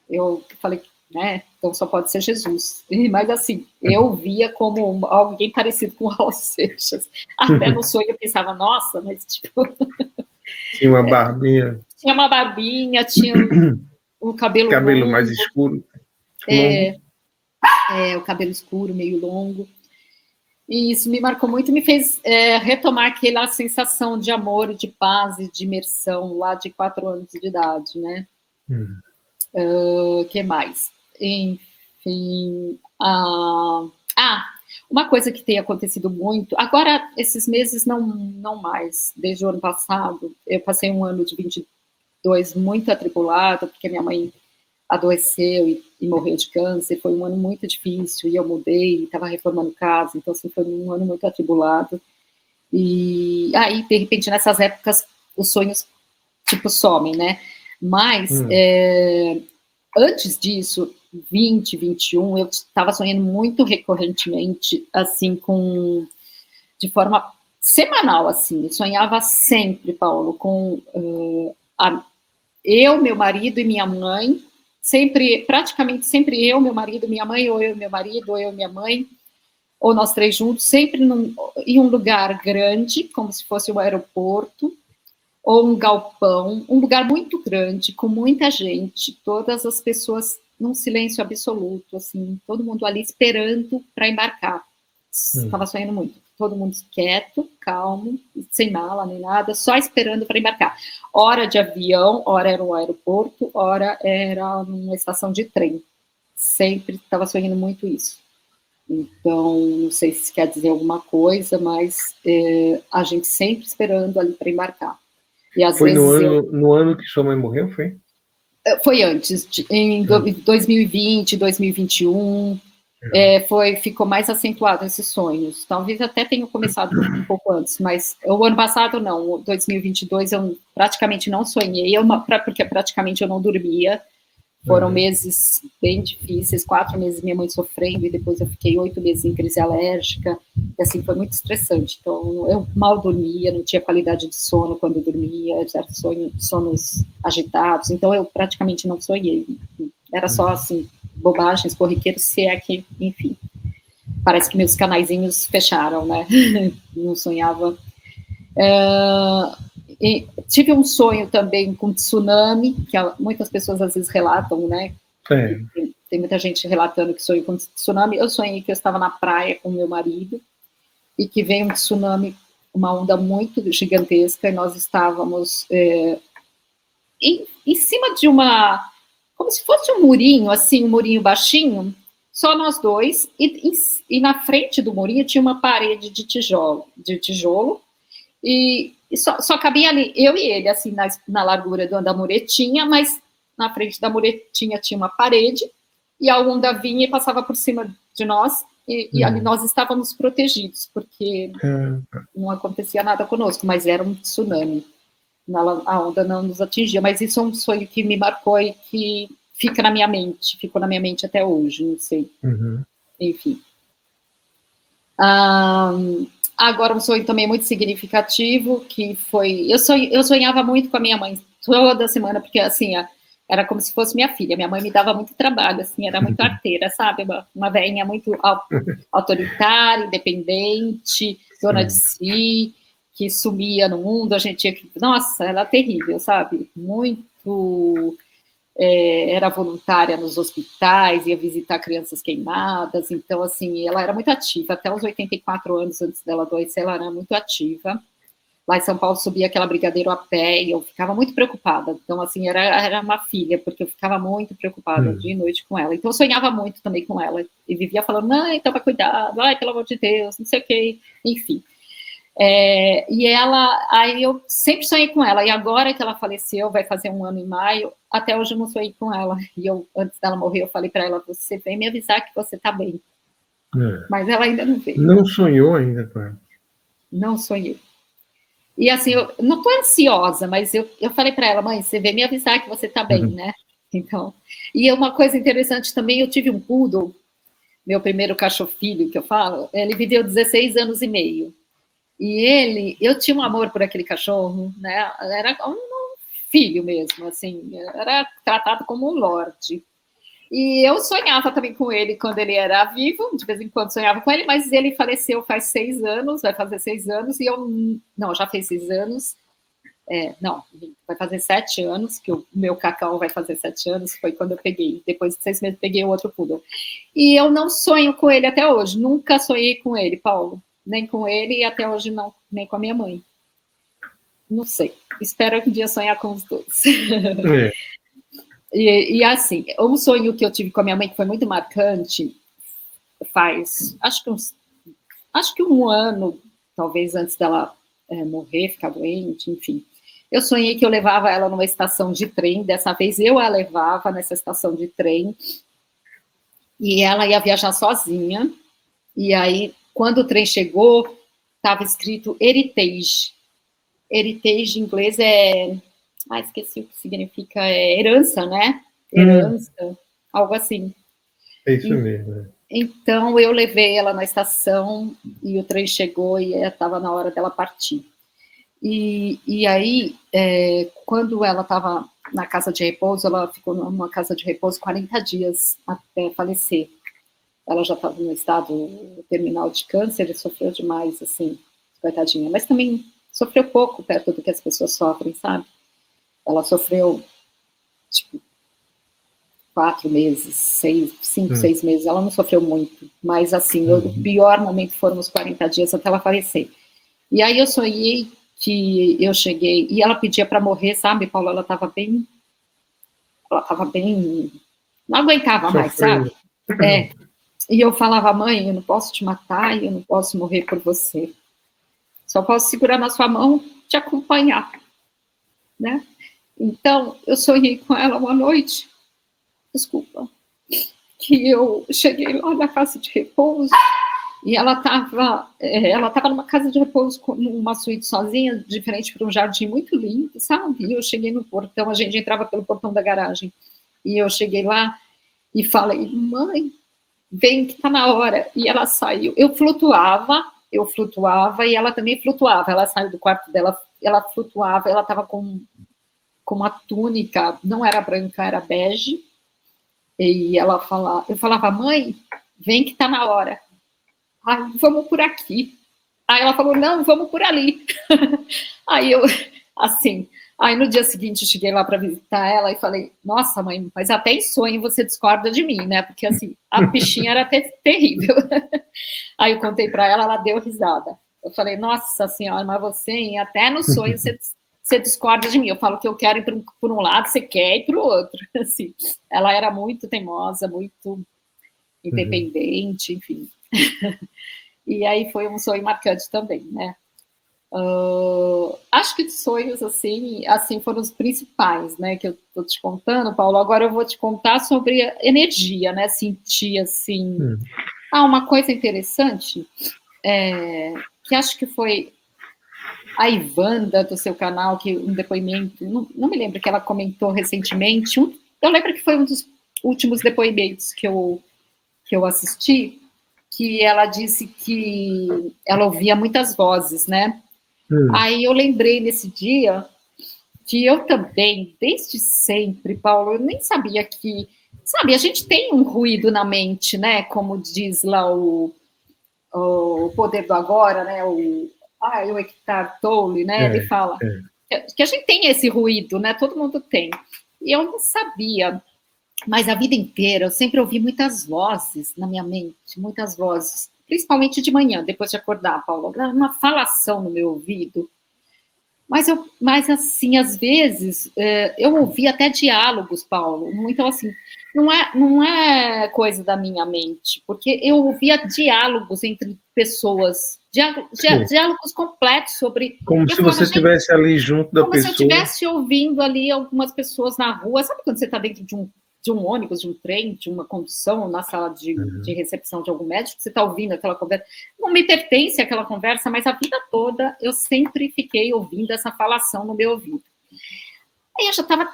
eu falei, né, então só pode ser Jesus. Mas, assim, eu via como alguém parecido com o Raul Seixas. Até no sonho eu pensava, nossa, mas, tipo... Tinha uma barbinha. Tinha uma barbinha, tinha o cabelo longo, mais escuro. O cabelo escuro, meio longo. E isso me marcou muito e me fez retomar aquela sensação de amor, de paz e de imersão lá de 4 anos de idade, né? Que mais? Enfim... uma coisa que tem acontecido muito... Agora, esses meses, não mais. Desde o ano passado, eu passei um ano de 22 muito atribulado, porque minha mãe adoeceu e morreu de câncer. Foi um ano muito difícil, e eu mudei, estava reformando casa, então, assim, foi um ano muito atribulado. E aí, de repente, nessas épocas, os sonhos, tipo, somem, né? Mas, antes disso, 20, 21, eu estava sonhando muito recorrentemente, assim, de forma semanal, assim. Eu sonhava sempre, Paulo, com eu, meu marido e minha mãe, praticamente sempre eu, meu marido, minha mãe, ou eu, meu marido, ou eu, minha mãe, ou nós 3 juntos, sempre em um lugar grande, como se fosse um aeroporto, ou um galpão, um lugar muito grande, com muita gente, todas as pessoas num silêncio absoluto, assim, todo mundo ali esperando para embarcar. Estava sonhando muito. Todo mundo quieto, calmo, sem mala nem nada, só esperando para embarcar. Hora de avião, hora era um aeroporto, hora era uma estação de trem. Sempre estava sonhando muito isso. Então, não sei se quer dizer alguma coisa, mas a gente sempre esperando ali para embarcar. E às foi vezes no ano que sua mãe morreu, foi? Foi antes, em 2020, 2021, ficou mais acentuado esses sonhos. Talvez até tenha começado um pouco antes, mas o ano passado não, 2022 eu praticamente não sonhei, porque praticamente eu não dormia. Foram meses bem difíceis, 4 meses minha mãe sofrendo, e depois eu fiquei 8 meses em crise alérgica, e assim, foi muito estressante. Então, eu mal dormia, não tinha qualidade de sono quando eu dormia, eram sonos agitados, então eu praticamente não sonhei. Era só, assim, bobagens, corriqueiros, se é que, enfim. Parece que meus canaizinhos fecharam, né? Não sonhava. E tive um sonho também com tsunami, que muitas pessoas às vezes relatam, né? Tem muita gente relatando que sonhou com tsunami. Eu sonhei que eu estava na praia com meu marido e que veio um tsunami, uma onda muito gigantesca, e nós estávamos em cima de como se fosse um murinho, assim, um murinho baixinho, só nós dois, e na frente do murinho tinha uma parede de tijolo, e só cabia ali, eu e ele, assim, na largura da muretinha, mas na frente da muretinha tinha uma parede, e a onda vinha e passava por cima de nós, e ali nós estávamos protegidos, porque não acontecia nada conosco, mas era um tsunami. A onda não nos atingia, mas isso é um sonho que me marcou e que ficou na minha mente até hoje, não sei. Enfim. Agora, um sonho também muito significativo, que foi... Eu sonhava muito com a minha mãe, toda semana, porque, assim, era como se fosse minha filha. Minha mãe me dava muito trabalho, assim, era muito arteira, sabe? Uma velhinha muito autoritária, independente, dona de si, que sumia no mundo, a gente tinha que... Nossa, ela é terrível, sabe? Muito... era voluntária nos hospitais, ia visitar crianças queimadas, então, assim, ela era muito ativa, até os 84 anos antes dela adoecer, ela era muito ativa. Lá em São Paulo subia aquela Brigadeiro a pé, e eu ficava muito preocupada, então, assim, era uma filha, porque eu ficava muito preocupada dia e noite com ela, então eu sonhava muito também com ela, e vivia falando, ai, toma cuidado, ai, pelo amor de Deus, não sei o quê, enfim. E aí eu sempre sonhei com ela, e agora que ela faleceu, vai fazer 1 ano em maio, até hoje eu não sonhei com ela, e antes dela morrer, eu falei para ela, você vem me avisar que você tá bem, mas ela ainda não veio. Não sonhou ainda com ela? Não sonhei. E assim, eu não tô ansiosa, mas eu falei para ela, mãe, você vem me avisar que você tá bem, né? Então, e uma coisa interessante também, eu tive um poodle, meu primeiro cachorro-filho, que eu falo, ele viveu 16 anos e meio. E eu tinha um amor por aquele cachorro, né? Era um filho mesmo, assim, era tratado como um lorde. E eu sonhava também com ele quando ele era vivo, de vez em quando sonhava com ele, mas ele faleceu faz 6 anos, vai fazer 6 anos, e não, já fez 6 anos, não, vai fazer 7 anos, que o meu Cacau vai fazer 7 anos, foi quando eu peguei, depois de 6 meses peguei o outro poodle. E eu não sonho com ele até hoje, nunca sonhei com ele, Paulo. Nem com ele, e até hoje não, nem com a minha mãe. Não sei. Espero um dia sonhar com os dois. E assim, um sonho que eu tive com a minha mãe, que foi muito marcante, acho que 1 ano, talvez antes dela morrer, ficar doente, enfim. Eu sonhei que eu levava ela numa estação de trem, dessa vez eu a levava nessa estação de trem, e ela ia viajar sozinha, e aí, quando o trem chegou, estava escrito Heritage. Heritage em inglês esqueci o que significa, herança, né? Herança, algo assim. É isso mesmo. Então, eu levei ela na estação, e o trem chegou, e estava na hora dela partir. E aí, quando ela estava na casa de repouso, ela ficou numa casa de repouso 40 dias até falecer. Ela já estava no estado terminal de câncer, e sofreu demais, assim, coitadinha. Mas também sofreu pouco perto do que as pessoas sofrem, sabe? Ela sofreu, 4 meses, 5, 6 meses. Ela não sofreu muito. Mas, assim, o pior momento foram os 40 dias até ela falecer. E aí eu sonhei que eu cheguei, e ela pedia para morrer, sabe, Paulo? Ela estava bem, não aguentava mais, sabe? E eu falava, mãe, eu não posso te matar e eu não posso morrer por você. Só posso segurar na sua mão, te acompanhar, né? Então, eu sonhei com ela uma noite, desculpa, que eu cheguei lá na casa de repouso e ela estava numa casa de repouso, numa suíte sozinha, diferente para um jardim muito lindo, sabe? E eu cheguei no portão, a gente entrava pelo portão da garagem, e eu cheguei lá e falei, mãe, vem que tá na hora. E ela saiu, eu flutuava e ela também flutuava. Ela saiu do quarto dela, ela flutuava, ela estava com uma túnica, não era branca, era bege. E ela falava, eu falava, mãe, vem que tá na hora. Ai, vamos por aqui. Aí ela falou, não, vamos por ali. Aí eu, assim, aí no dia seguinte eu cheguei lá para visitar ela e falei, nossa, mãe, mas até em sonho você discorda de mim, né? Porque assim, a bichinha era até terrível. Aí eu contei para ela, ela deu risada. Eu falei, nossa senhora, mas você, até no sonho você discorda de mim. Eu falo que eu quero ir por um lado, você quer ir para o outro. Assim, ela era muito teimosa, muito independente, enfim. E aí foi um sonho marcante também, né? Acho que de sonhos assim foram os principais, né, que eu tô te contando, Paulo. Agora eu vou te contar sobre a energia, né, sentir assim. Uma coisa interessante, que acho que foi a Ivanda do seu canal, que um depoimento, não me lembro, que ela comentou recentemente, eu lembro que foi um dos últimos depoimentos que eu assisti, que ela disse que ela ouvia muitas vozes, né? Aí eu lembrei nesse dia que eu também, desde sempre, Paulo, eu nem sabia que... Sabe, a gente tem um ruído na mente, né? Como diz lá o Poder do Agora, né? O Eckhart Tolle, né? Ele fala que a gente tem esse ruído, né? Todo mundo tem. E eu não sabia, mas a vida inteira eu sempre ouvi muitas vozes na minha mente, muitas vozes. Principalmente de manhã, depois de acordar, Paulo, uma falação no meu ouvido. Mas assim, às vezes, eu ouvi até diálogos, Paulo. Então, assim, não é coisa da minha mente, porque eu ouvia diálogos entre pessoas, diálogos completos sobre... Como se você estivesse ali junto da pessoa. Como se eu estivesse ouvindo ali algumas pessoas na rua. Sabe quando você está dentro de um ônibus, de um trem, de uma condução, na sala de recepção de algum médico, você está ouvindo aquela conversa, não me pertence aquela conversa, mas a vida toda eu sempre fiquei ouvindo essa falação no meu ouvido. Aí eu já estava,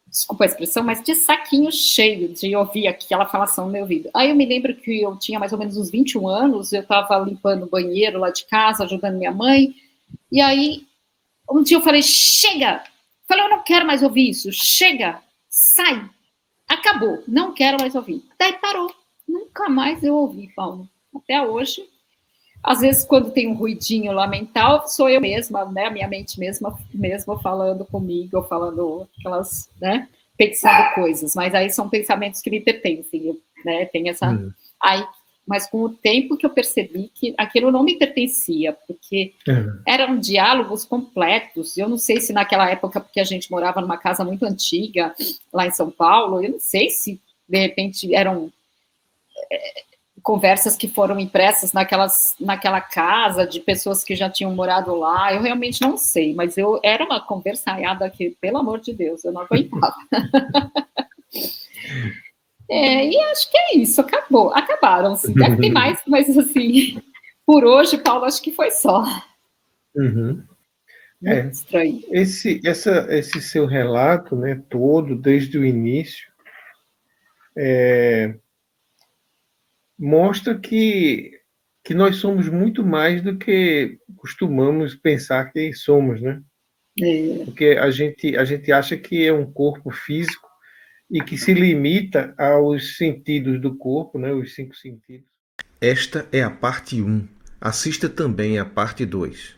desculpa a expressão, mas de saquinho cheio de ouvir aquela falação no meu ouvido. Aí eu me lembro que eu tinha mais ou menos uns 21 anos, eu estava limpando o banheiro lá de casa, ajudando minha mãe, e aí um dia eu falei, chega! Falei, eu não quero mais ouvir isso, chega, sai! Acabou, não quero mais ouvir. Daí parou, nunca mais eu ouvi, Paulo. Até hoje, às vezes quando tem um ruidinho lá mental, sou eu mesma, né, minha mente mesma falando comigo, ou falando aquelas, né, pensando coisas, mas aí são pensamentos que me pertencem, né, tem essa... Aí, mas com o tempo que eu percebi que aquilo não me pertencia, porque eram diálogos completos. Eu não sei se naquela época, porque a gente morava numa casa muito antiga, lá em São Paulo, eu não sei se, de repente, eram conversas que foram impressas naquela casa, de pessoas que já tinham morado lá, eu realmente não sei, mas era uma conversaiada que, pelo amor de Deus, eu não aguentava. E acho que é isso, acabaram, assim, deve ter mais, mas assim, por hoje, Paulo, acho que foi só. Estranho. Esse seu relato, né, todo, desde o início, mostra que nós somos muito mais do que costumamos pensar que somos, né? Porque a gente acha que é um corpo físico e que se limita aos sentidos do corpo, né, os 5 sentidos. Esta é a parte 1. Assista também a parte 2.